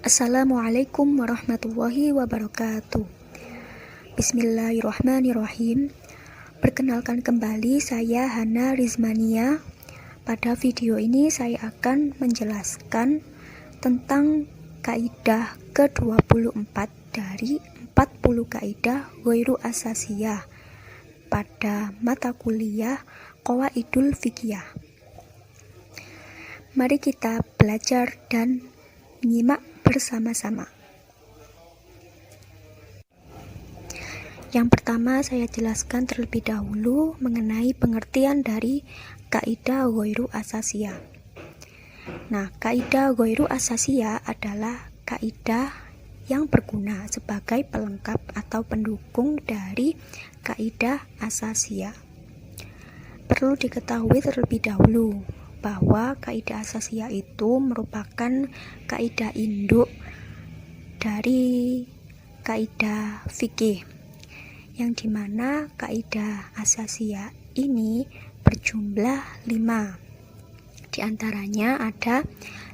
Assalamualaikum warahmatullahi wabarakatuh. Bismillahirrahmanirrahim. Perkenalkan kembali, saya Hana Rizmania. Pada video ini saya akan menjelaskan tentang kaidah ke-24 dari 40 kaidah ghairu asasiyah pada mata kuliah Qawaidul Fiqhiyah. Mari kita belajar dan menyimak bersama-sama. Yang pertama, saya jelaskan terlebih dahulu mengenai pengertian dari kaidah ghairu asasiyah. Nah, kaidah ghairu asasiyah adalah kaidah yang berguna sebagai pelengkap atau pendukung dari kaidah asasiyah. Perlu diketahui terlebih dahulu bahwa kaidah asasiyah itu merupakan kaidah induk dari kaidah fikih, yang dimana kaidah asasiyah ini berjumlah 5. Di antaranya ada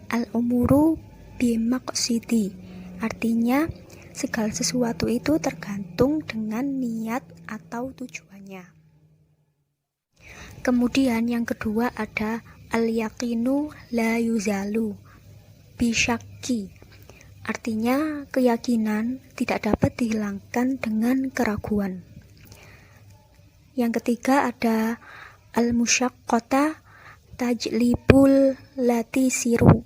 al-umuru bimaqsidi, artinya segala sesuatu itu tergantung dengan niat atau tujuannya. Kemudian yang kedua ada al-yaqinu la yuzalu bisyakki, artinya keyakinan tidak dapat dihilangkan dengan keraguan. Yang ketiga ada al-musyaqqata tajlibul lati siru,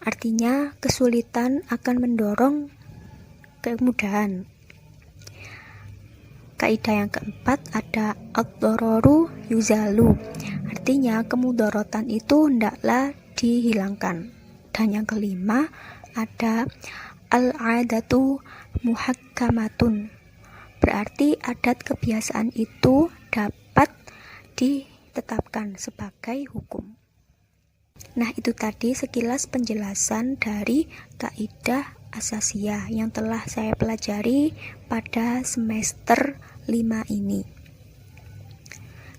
artinya kesulitan akan mendorong kemudahan. Kaidah yang keempat ada ad-dararu yuzalu, artinya kemudaratan itu hendaklah dihilangkan. Dan yang kelima ada al-'adatu muhakkamatun, berarti adat kebiasaan itu dapat ditetapkan sebagai hukum. Nah, itu tadi sekilas penjelasan dari kaidah asasiyah yang telah saya pelajari pada semester 5 ini.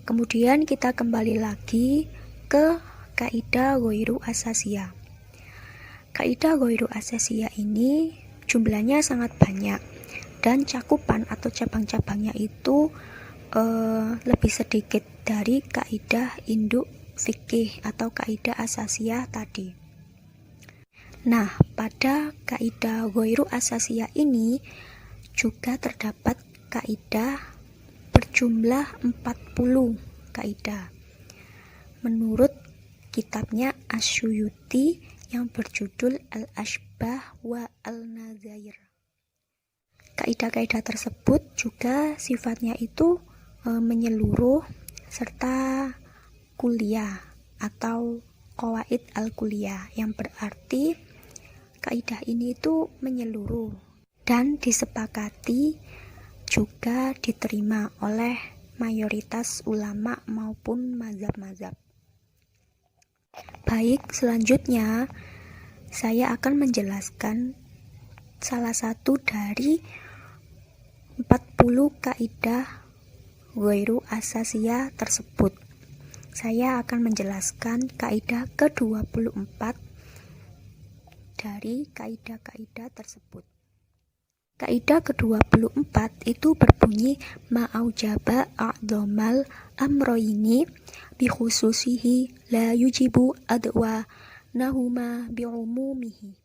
Kemudian kita kembali lagi ke kaidah ghairu asasiyah. Kaidah ghairu asasiyah ini jumlahnya sangat banyak dan cakupan atau cabang-cabangnya itu lebih sedikit dari kaidah induk fikih atau kaidah asasiyah tadi. Nah, pada kaidah ghairu asasiyah ini juga terdapat kaidah berjumlah 40 kaidah. Menurut kitabnya Asy-Syuyuti yang berjudul Al-Ashbah wa Al-Nadzair. Kaidah-kaidah tersebut juga sifatnya itu menyeluruh serta kuliah atau qawaid al-kuliah, yang berarti kaidah ini itu menyeluruh dan disepakati juga diterima oleh mayoritas ulama maupun mazhab-mazhab. Baik, selanjutnya saya akan menjelaskan salah satu dari 40 kaidah ghairu asasiyah tersebut. Saya akan menjelaskan kaidah ke-24 dari kaidah-kaidah tersebut. Kaidah ke-24 itu berbunyi ma'aujaba a'dhamal amroini bikhususihi la yujibu adwa nahuma bi'umumihi,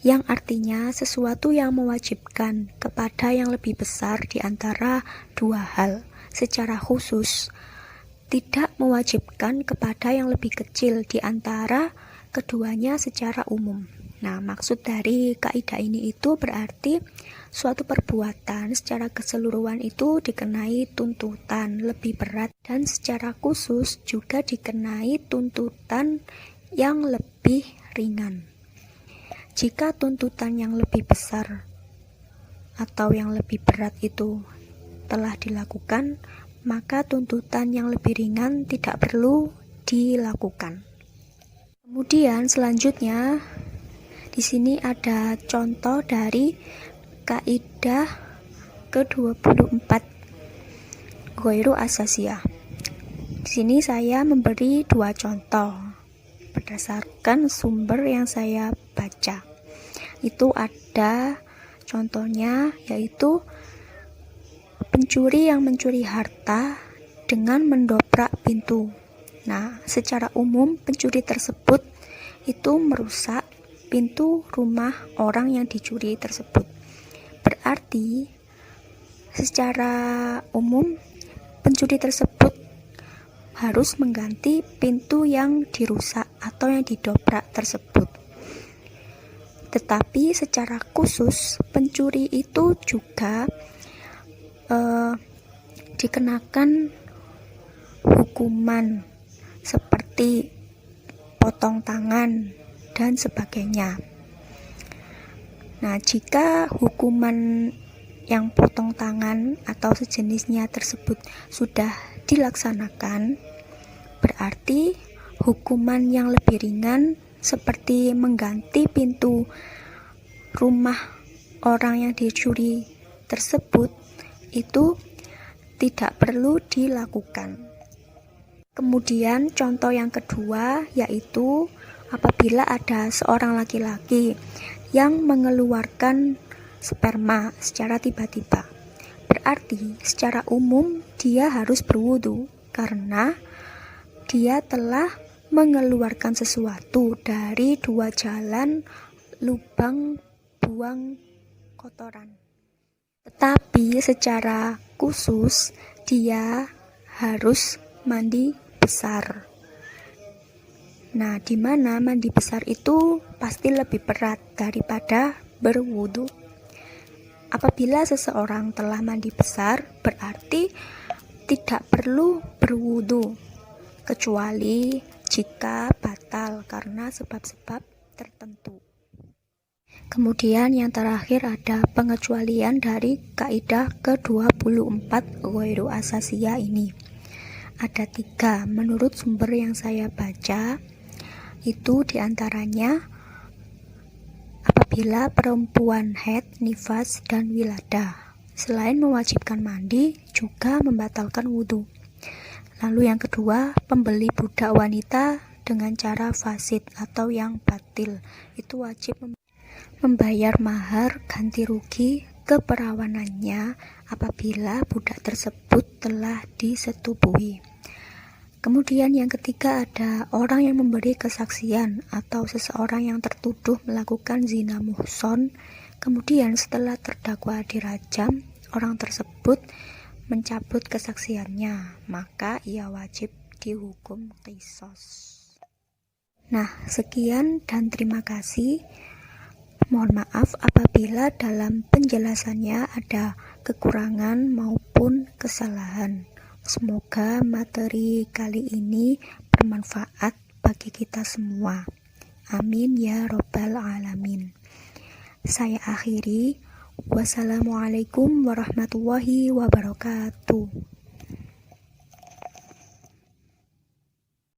yang artinya sesuatu yang mewajibkan kepada yang lebih besar di antara dua hal secara khusus tidak mewajibkan kepada yang lebih kecil di antara keduanya secara umum. Nah, maksud dari kaidah ini itu berarti suatu perbuatan secara keseluruhan itu dikenai tuntutan lebih berat dan secara khusus juga dikenai tuntutan yang lebih ringan. Jika tuntutan yang lebih besar atau yang lebih berat itu telah dilakukan, maka tuntutan yang lebih ringan tidak perlu dilakukan. Kemudian selanjutnya di sini ada contoh dari kaidah ke-24 ghairu asasiyah. Di sini saya memberi dua contoh. berdasarkan sumber yang saya baca. Itu ada contohnya, yaitu pencuri yang mencuri harta dengan mendobrak pintu. Nah, secara umum pencuri tersebut itu merusak pintu rumah orang yang dicuri tersebut. Berarti secara umum pencuri tersebut harus mengganti pintu yang dirusak atau yang didobrak tersebut. Tetapi secara khusus pencuri itu juga dikenakan hukuman seperti potong tangan dan sebagainya. Nah, jika hukuman yang potong tangan atau sejenisnya tersebut sudah dilaksanakan, berarti hukuman yang lebih ringan seperti mengganti pintu rumah orang yang dicuri tersebut itu tidak perlu dilakukan. Kemudian contoh yang kedua yaitu apabila ada seorang laki-laki yang mengeluarkan sperma secara tiba-tiba. Berarti secara umum dia harus berwudu karena dia telah mengeluarkan sesuatu dari dua jalan lubang buang kotoran. Tetapi secara khusus dia harus mandi besar. Nah, di mana mandi besar itu pasti lebih berat daripada berwudu. Apabila seseorang telah mandi besar, berarti tidak perlu berwudu, kecuali jika batal karena sebab-sebab tertentu. Kemudian yang terakhir ada pengecualian dari kaidah ke-24 ghairu asasiyah ini. Ada 3 menurut sumber yang saya baca, itu diantaranya apabila perempuan haid, nifas, dan wiladah. Selain mewajibkan mandi, juga membatalkan wudhu. Lalu yang kedua, pembeli budak wanita dengan cara fasid atau yang batil. Itu wajib membayar mahar ganti rugi keperawanannya apabila budak tersebut telah disetubuhi. Kemudian yang ketiga ada orang yang memberi kesaksian atau seseorang yang tertuduh melakukan zina muhson, kemudian setelah terdakwa dirajam, orang tersebut mencabut kesaksiannya, maka ia wajib dihukum qisas. Nah, sekian dan terima kasih. Mohon maaf apabila dalam penjelasannya ada kekurangan maupun kesalahan. Semoga materi kali ini bermanfaat bagi kita semua. Amin ya robbal alamin. Saya akhiri. Wassalamualaikum warahmatullahi wabarakatuh.